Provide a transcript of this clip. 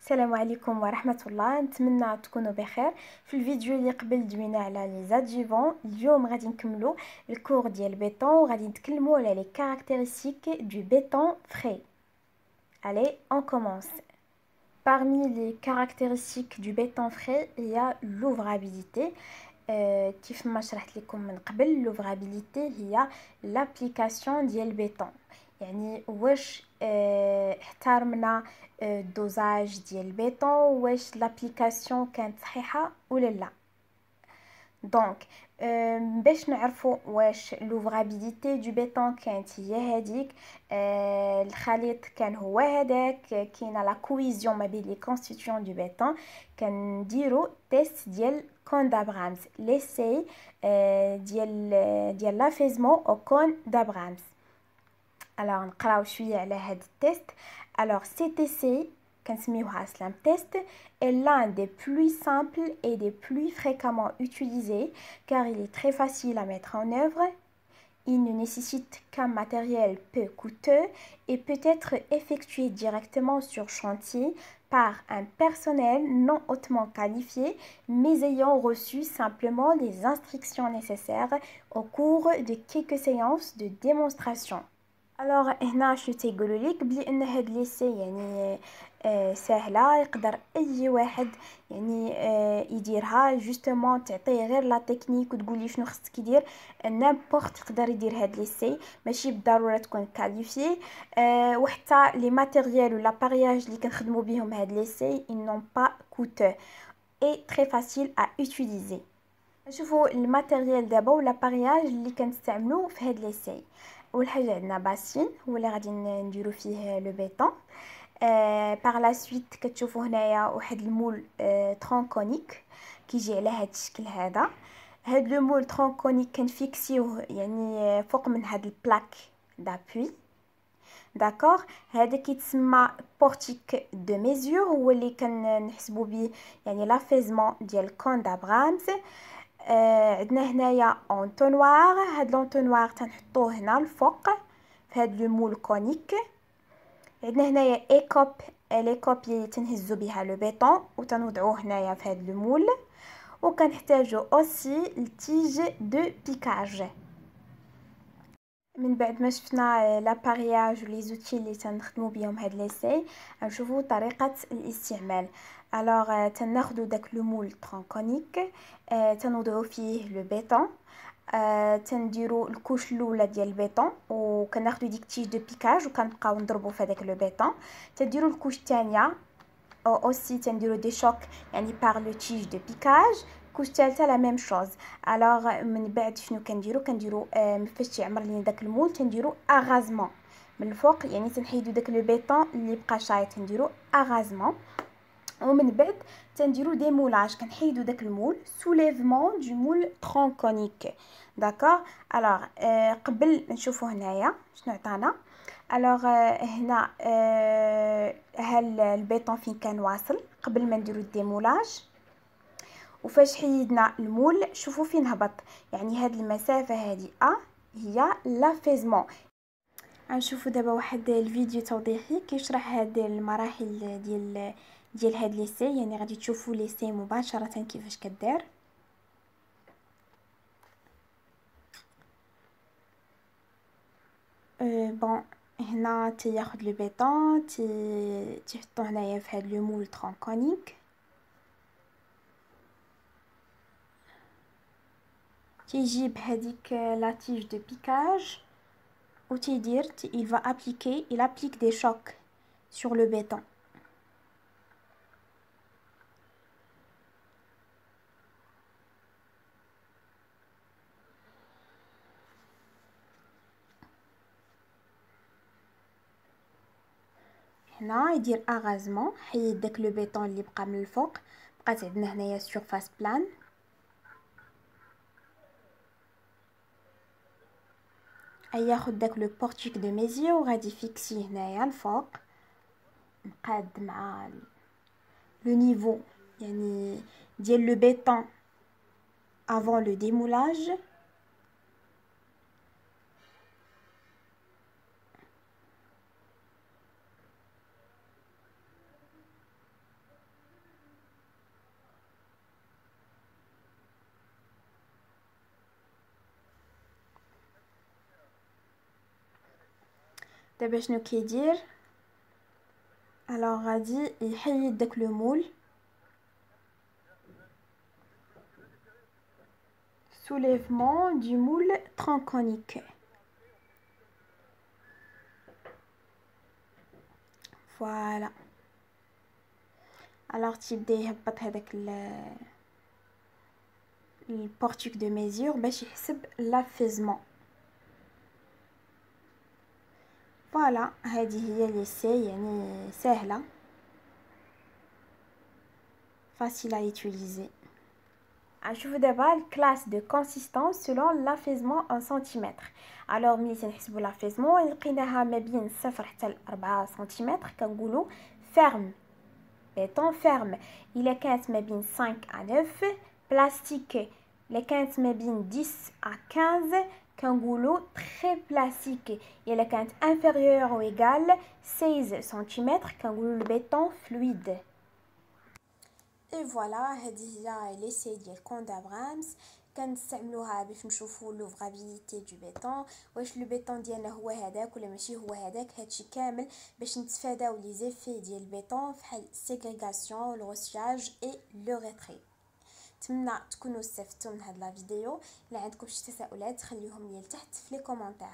السلام عليكم ورحمة الله. نتمنى تكونوا بخير. في الفيديو اللي قبل دوينا على لي زادجيفون، اليوم غادي نكملوا الكور ديال البيطون وغادي نتكلموا على لي كارactéristiques du béton frais. Allez, on commence. Parmi les caractéristiques du béton frais, il y a l'ouvrabilité. كيف ما شرحت لكم من قبل، l'ouvrabilité هي l'application ديال البيطون، يعني واش احترمنا الدوزاج ديال البيطون، واش لابليكاسيون كانت صحيحه ولا لا. دونك باش نعرفوا واش لوفرابيليتي دو بيطون كانت هي هذيك، الخليط كان هو هذاك، كاينه لا كويزيون ما بين لي كونستيتيون دو بيطون، كنديروا تيست ديال كون دابرامز، ليسي ديال لافيزمون او كون دابرامز. alors نقراو شويه على هذا التيست. alors cet essai كنسميوها slam test est l'un des plus simples et des plus fréquemment utilisés car il est très facile à mettre en œuvre. Il ne nécessite qu'un matériel peu coûteux et peut être effectué directement sur chantier par un personnel non hautement qualifié mais ayant reçu simplement les instructions nécessaires au cours de quelques séances de démonstration. alors هنا شنو تيقولوا لك بلي ان هاد ليسي يعني سهله، يقدر اي واحد يعني يديرها، جوستومون تعطيه غير لا تكنيك وتقولي شنو خصك يدير، نيمبورط يقدر يدير هاد ليسي، ماشي بالضروره تكون كاليفي. وحتى لي ماتيريال ولا بارياج اللي كنخدموا بهم هاد ليسي ils n'ont pas coûteux et très facile à utiliser. نشوفوا الماتيريال دابا ولا بارياج اللي كنستعملوا في هاد ليسي. اول حاجه عندنا باسين هو اللي غادي نديرو فيه لو بيطون. باغ لا سويت كتشوفوا هنايا واحد المول ترونكونيك كيجي على هاد الشكل هذا. هاد لو مول ترونكونيك كنفيكسيوه يعني فوق من هاد البلاك دابوي، داكوغ. هذا كيتسمى بورتيك دو ميزور، هو اللي كنحسبوا به يعني لافيزمون ديال كون دابرامز. عندنا هنايا اونتونوار، هاد لونتونوار تنحطوه هنا الفوق في هاد لو مول كونيك. عندنا هنايا ايكوب، ليكوب اللي تنهزو بها لو بيطون وتنوضعوه هنايا في هاد لو مول. وكنحتاجو اوسي التيج دو بيكاج. من بعد ما شفنا لابارياج ولي زوتي اللي تنخدموا بهم هاد ليسي، نشوفوا طريقه الاستعمال. الوغ تناخذوا داك لو مول ترونكونيك، تنوضعوا فيه لو بيطون، تنديروا الكوش الاولى ديال البيطون وكناخذوا ديك تيج دو بيكاج وكنبقاو نضربوا في هذاك لو بيطون. تديروا الكوش الثانيه اوسي تنديروا دي شوك يعني بار لو تيج دو بيكاج. كوش ثالثه لا ميم شوز. الوغ من بعد شنو كنديروا فاش تيعمر لينا داك المول تنديروا اغازمون من الفوق، يعني تنحيدوا داك لو بيطون اللي بقى شايط تنديروا اغازمون. ومن بعد تنديروا دي مولاج، كنحيدوا داك المول سوليفمون دو مول ترونكونيك، داكوغ. الوغ قبل نشوفوا هنايا شنو عطانا. الوغ هنا ها البيطون فين كان واصل قبل ما نديروا الديمولاج، وفاش حيدنا المول شوفوا فين هبط، يعني هاد المسافه هذه هي لافيزمون. غنشوفوا دابا واحد الفيديو توضيحي كيشرح هاد المراحل ديال هاد ليسي، يعني غادي تشوفوا ليسي مباشره كيفاش كدير. بون هنا تياخذ لو بيطون تيحطوه هنايا في هاد لو مول ترونكونيك، تيجيب هذيك لا تيج دو بيكاج وتيدير il va appliquer, il applique des chocs sur le béton. هنا يدير اغازمون، حيد داك لو بيطون اللي بقى من الفوق، بقات عندنا هنايا سيرفاس بلان. ياخد داك لو بورتيك دو ميزير وغادي فيكسيه هنايا الفوق مقاد مع لو نيفو يعني ديال لو بيطون avant le démoulage. دابا شنو كيدير؟ الوغ غادي يحيد داك لو مول soulèvement du moule tronconique. Voilà. Alors تيبدا يهبط هذاك البورتيك دو ميزور باش يحسب لافيزمون. فوالا هذه هي ليسي، يعني سهله facile à utiliser. نشوفوا دابا الكلاس دو كونسيستانس سولون لافيزمون ان سنتيمتر. الوغ ملي تنحسبوا لافيزمون لقيناها ما بين 0 حتى ل 4 سنتيمتر كنقولوا فيرم، béton ferme. إلا كانت ما بين 5 à 9 بلاستيك. إلا كانت ما بين 10 à 15 كنقولوا très plastique. إلا كانت inférieure ou égale 16 cm كنقولوا البيتون fluide. اي فوالا هذه هي ليسي ديال كون دابرامس. كنستعملوها باش نشوفوا لوفغابيليتي دو بيتون، واش لو بيتون ديالنا هو هذاك ولا ماشي هو هذاك. هادشي كامل باش نتفاداو لي زيفي ديال البيتون بحال سيغريغاسيون، لو روسياج اي لو ريتري. نتمنى تكونوا استفدتوا من هاد لا فيديو. الا عندكم شي تساؤلات خليهم لي لتحت في لي كومونتير.